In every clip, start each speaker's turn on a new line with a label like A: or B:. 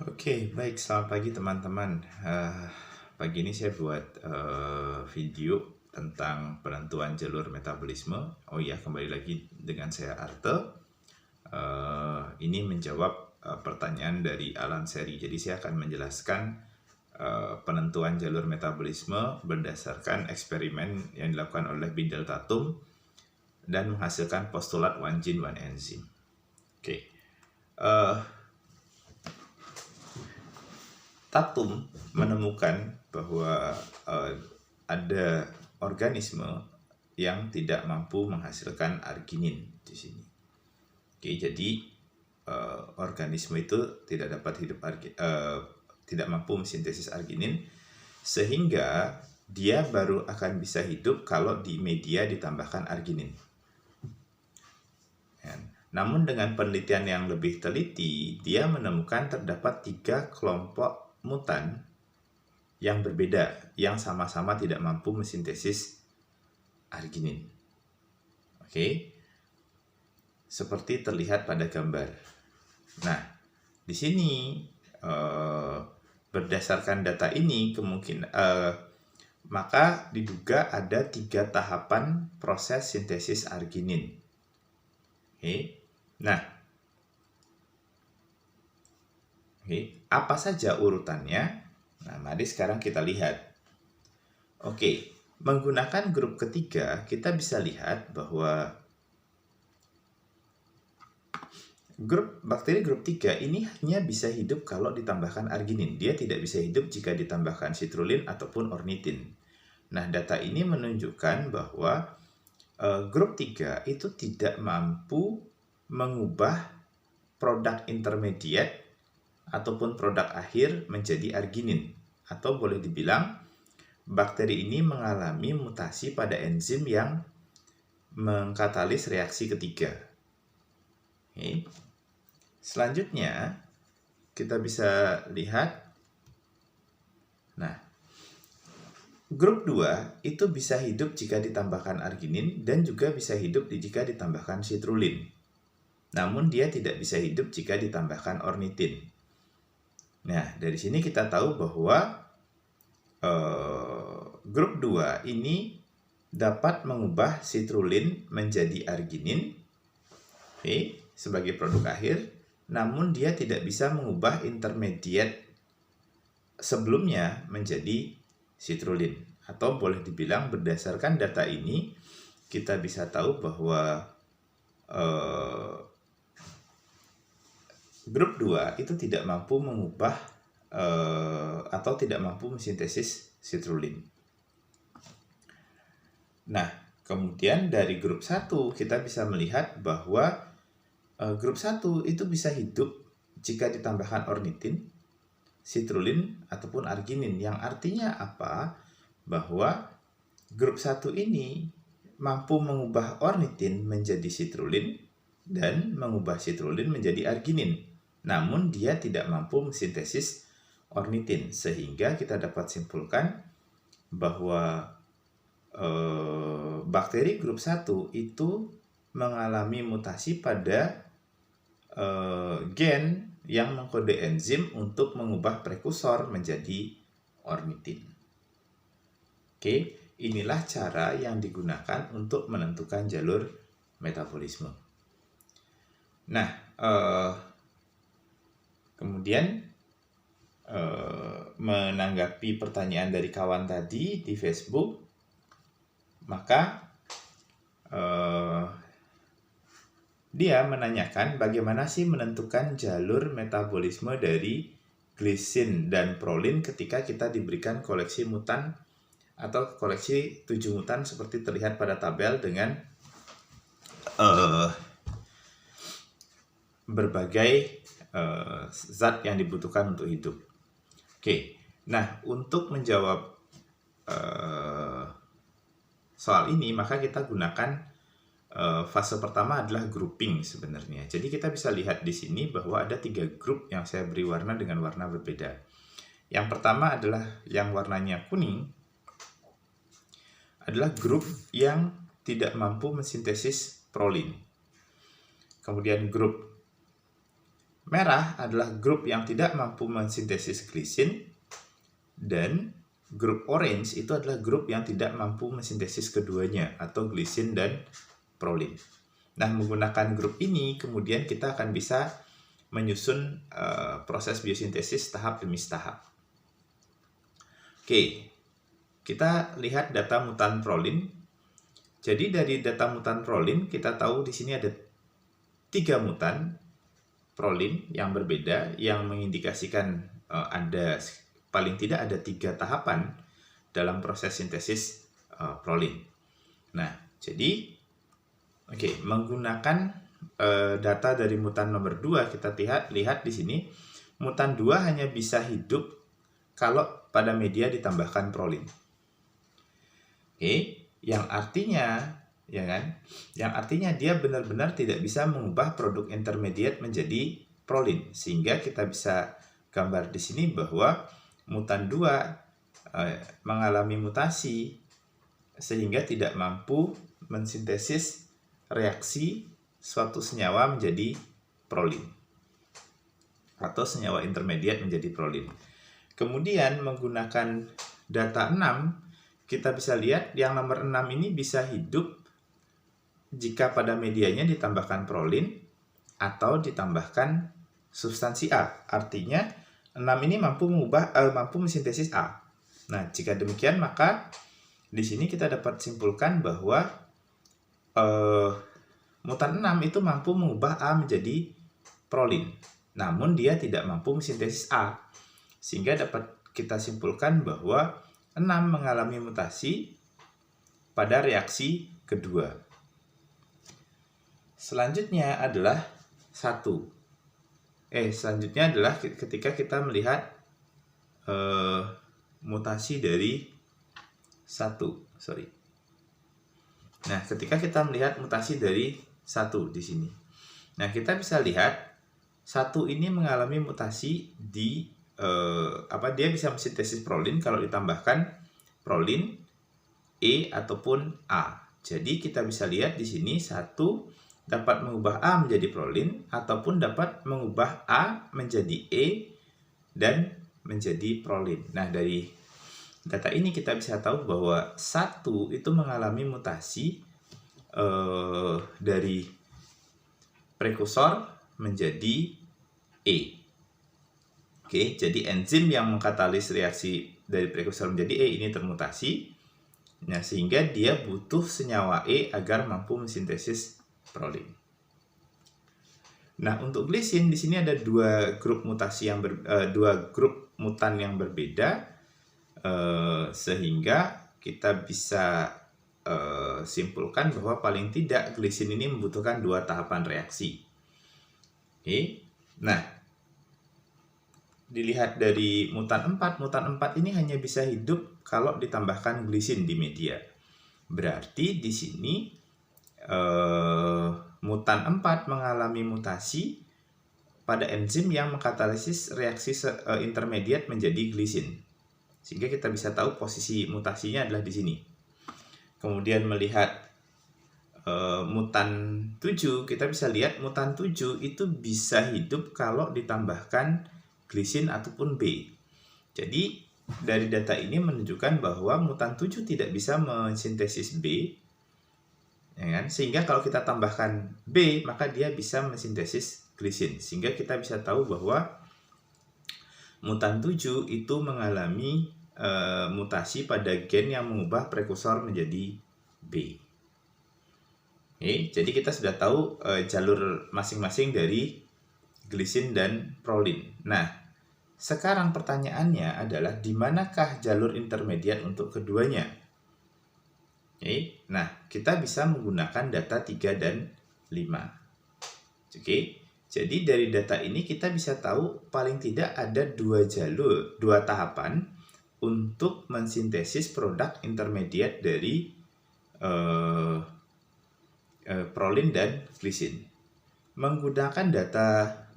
A: Oke, baik. Selamat pagi teman-teman. Pagi ini saya buat video tentang penentuan jalur metabolisme. Oh iya, kembali lagi dengan saya Arte. Ini menjawab pertanyaan dari Alan Seri. Jadi saya akan menjelaskan penentuan jalur metabolisme berdasarkan eksperimen yang dilakukan oleh Bindel Tatum dan menghasilkan postulat one gene one enzyme. Oke. Tatum menemukan bahwa ada organisme yang tidak mampu menghasilkan arginin di sini. Oke, jadi organisme itu tidak dapat hidup tidak mampu mensintesis arginin, sehingga dia baru akan bisa hidup kalau di media ditambahkan arginin. Namun dengan penelitian yang lebih teliti, dia menemukan terdapat 3 kelompok mutan yang berbeda, yang sama-sama tidak mampu mensintesis arginin. Oke, seperti terlihat pada gambar. Nah, di sini berdasarkan data ini maka diduga ada 3 tahapan proses sintesis arginin. Oke. Nah, apa saja urutannya? Nah, mari sekarang kita lihat. Oke, menggunakan grup ketiga, kita bisa lihat bahwa bakteri grup 3 ini hanya bisa hidup kalau ditambahkan arginin. Dia tidak bisa hidup jika ditambahkan citrulline ataupun ornitin. Nah, data ini menunjukkan bahwa grup 3 itu tidak mampu mengubah produk intermediate ataupun produk akhir menjadi arginin. Atau boleh dibilang, bakteri ini mengalami mutasi pada enzim yang mengkatalis reaksi ketiga. Oke. Selanjutnya, kita bisa lihat, nah, grup 2 itu bisa hidup jika ditambahkan arginin dan juga bisa hidup jika ditambahkan citrulline. Namun dia tidak bisa hidup jika ditambahkan ornitin. Nah, dari sini kita tahu bahwa grup 2 ini dapat mengubah citrulline menjadi arginin sebagai produk akhir, namun dia tidak bisa mengubah intermediate sebelumnya menjadi citrulline. Atau boleh dibilang berdasarkan data ini kita bisa tahu bahwa grup 2 itu tidak mampu mengubah atau tidak mampu mensintesis citrulline. Nah, kemudian dari grup 1 kita bisa melihat bahwa grup 1 itu bisa hidup jika ditambahkan ornitin, citrulline, ataupun arginin. Yang artinya apa? Bahwa grup 1 ini mampu mengubah ornitin menjadi citrulline dan mengubah citrulline menjadi arginin. Namun dia tidak mampu mensintesis ornitin, sehingga kita dapat simpulkan bahwa bakteri grup 1 itu mengalami mutasi pada gen yang mengkode enzim untuk mengubah prekursor menjadi ornitin. Oke, inilah cara yang digunakan untuk menentukan jalur metabolisme. Nah, kemudian menanggapi pertanyaan dari kawan tadi di Facebook, maka dia menanyakan bagaimana sih menentukan jalur metabolisme dari glisin dan prolin ketika kita diberikan koleksi mutan atau koleksi 7 mutan seperti terlihat pada tabel dengan berbagai zat yang dibutuhkan untuk hidup. Oke, nah untuk menjawab soal ini maka kita gunakan fase pertama adalah grouping sebenarnya. Jadi kita bisa lihat di sini bahwa ada 3 grup yang saya beri warna dengan warna berbeda. Yang pertama adalah yang warnanya kuning, adalah grup yang tidak mampu mensintesis prolin. Kemudian grup merah adalah grup yang tidak mampu mensintesis glisin, dan grup orange itu adalah grup yang tidak mampu mensintesis keduanya atau glisin dan prolin. Nah, menggunakan grup ini kemudian kita akan bisa menyusun proses biosintesis tahap demi tahap. Oke, kita lihat data mutan prolin. Jadi dari data mutan prolin kita tahu di sini ada 3 mutan prolin yang berbeda yang mengindikasikan ada paling tidak ada 3 tahapan dalam proses sintesis prolin. Nah, jadi menggunakan data dari mutan nomor 2 kita lihat di sini mutan 2 hanya bisa hidup kalau pada media ditambahkan prolin. Yang artinya dia benar-benar tidak bisa mengubah produk intermediate menjadi prolin, sehingga kita bisa gambar di sini bahwa mutan 2 mengalami mutasi sehingga tidak mampu mensintesis reaksi suatu senyawa menjadi prolin atau senyawa intermediate menjadi prolin. Kemudian menggunakan data 6 kita bisa lihat yang nomor 6 ini bisa hidup jika pada medianya ditambahkan prolin atau ditambahkan substansi A. Artinya 6 ini mampu mensintesis A. Nah, jika demikian maka di sini kita dapat simpulkan bahwa mutan 6 itu mampu mengubah A menjadi prolin. Namun dia tidak mampu mensintesis A. Sehingga dapat kita simpulkan bahwa 6 mengalami mutasi pada reaksi kedua. Selanjutnya adalah ketika kita melihat mutasi dari 1. Nah, ketika kita melihat mutasi dari 1 di sini. Nah, kita bisa lihat 1 ini mengalami mutasi di dia bisa mensintesis prolin kalau ditambahkan prolin E ataupun A. Jadi kita bisa lihat di sini 1 dapat mengubah A menjadi prolin ataupun dapat mengubah A menjadi E dan menjadi prolin. Nah, dari data ini kita bisa tahu bahwa 1 itu mengalami mutasi dari prekursor menjadi E. Jadi enzim yang mengkatalis reaksi dari prekursor menjadi E ini termutasi. Nah, sehingga dia butuh senyawa E agar mampu mensintesis prolin. Nah, untuk glisin di sini ada 2 grup mutasi dua grup mutan yang berbeda, sehingga kita bisa simpulkan bahwa paling tidak glisin ini membutuhkan 2 tahapan reaksi. Nah, dilihat dari mutan 4 ini hanya bisa hidup kalau ditambahkan glisin di media. Berarti di sini mutan 4 mengalami mutasi pada enzim yang mengkatalisis reaksi intermediate menjadi glisin. Sehingga kita bisa tahu posisi mutasinya adalah di sini. Kemudian melihat mutan 7, kita bisa lihat mutan 7 itu bisa hidup kalau ditambahkan glisin ataupun B. Jadi dari data ini menunjukkan bahwa mutan 7 tidak bisa mensintesis B, sehingga kalau kita tambahkan B maka dia bisa mensintesis glisin. Sehingga kita bisa tahu bahwa mutan 7 itu mengalami mutasi pada gen yang mengubah prekursor menjadi B. Jadi kita sudah tahu jalur masing-masing dari glisin dan prolin. Nah, sekarang pertanyaannya adalah di manakah jalur intermediate untuk keduanya? Nah, kita bisa menggunakan data 3 dan 5. Jadi dari data ini kita bisa tahu paling tidak ada 2 tahapan untuk mensintesis produk intermediate dari prolin dan glisin. Menggunakan data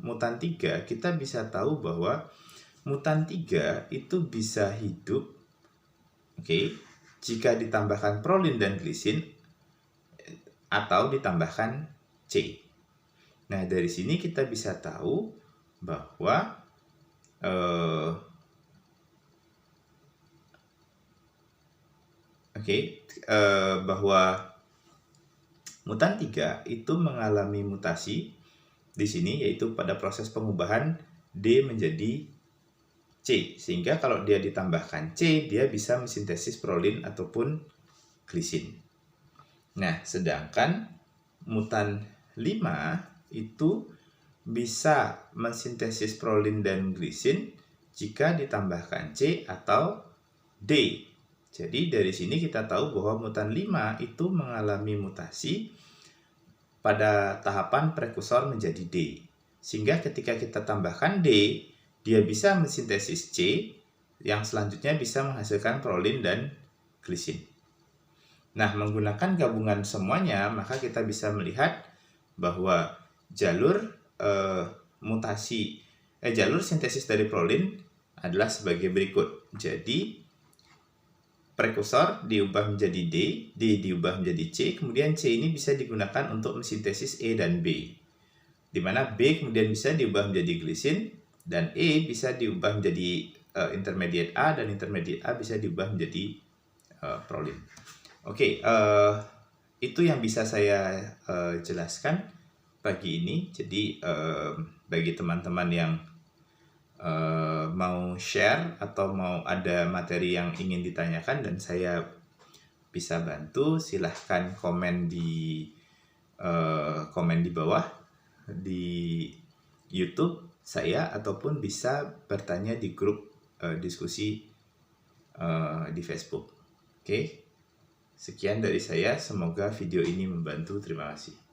A: mutan 3, kita bisa tahu bahwa mutan 3 itu bisa hidup jika ditambahkan prolin dan glisin atau ditambahkan C. Nah, dari sini kita bisa tahu bahwa bahwa mutan 3 itu mengalami mutasi di sini, yaitu pada proses pengubahan D menjadi C, sehingga kalau dia ditambahkan C, dia bisa mensintesis prolin ataupun glisin. Nah, sedangkan mutan 5 itu bisa mensintesis prolin dan glisin jika ditambahkan C atau D. Jadi dari sini kita tahu bahwa mutan 5 itu mengalami mutasi pada tahapan prekursor menjadi D. Sehingga ketika kita tambahkan D, dia bisa mensintesis C, yang selanjutnya bisa menghasilkan prolin dan glisin. Nah, menggunakan gabungan semuanya, maka kita bisa melihat bahwa jalur jalur sintesis dari prolin adalah sebagai berikut. Jadi prekursor diubah menjadi D diubah menjadi C, kemudian C ini bisa digunakan untuk mensintesis E dan B, di mana B kemudian bisa diubah menjadi glisin, dan E bisa diubah menjadi intermediate A, dan intermediate A bisa diubah menjadi prolin. Itu yang bisa saya jelaskan pagi ini. Jadi bagi teman-teman yang mau share atau mau ada materi yang ingin ditanyakan dan saya bisa bantu, silahkan komen di bawah di YouTube saya, ataupun bisa bertanya di grup diskusi di Facebook. Sekian dari saya, semoga video ini membantu. Terima kasih.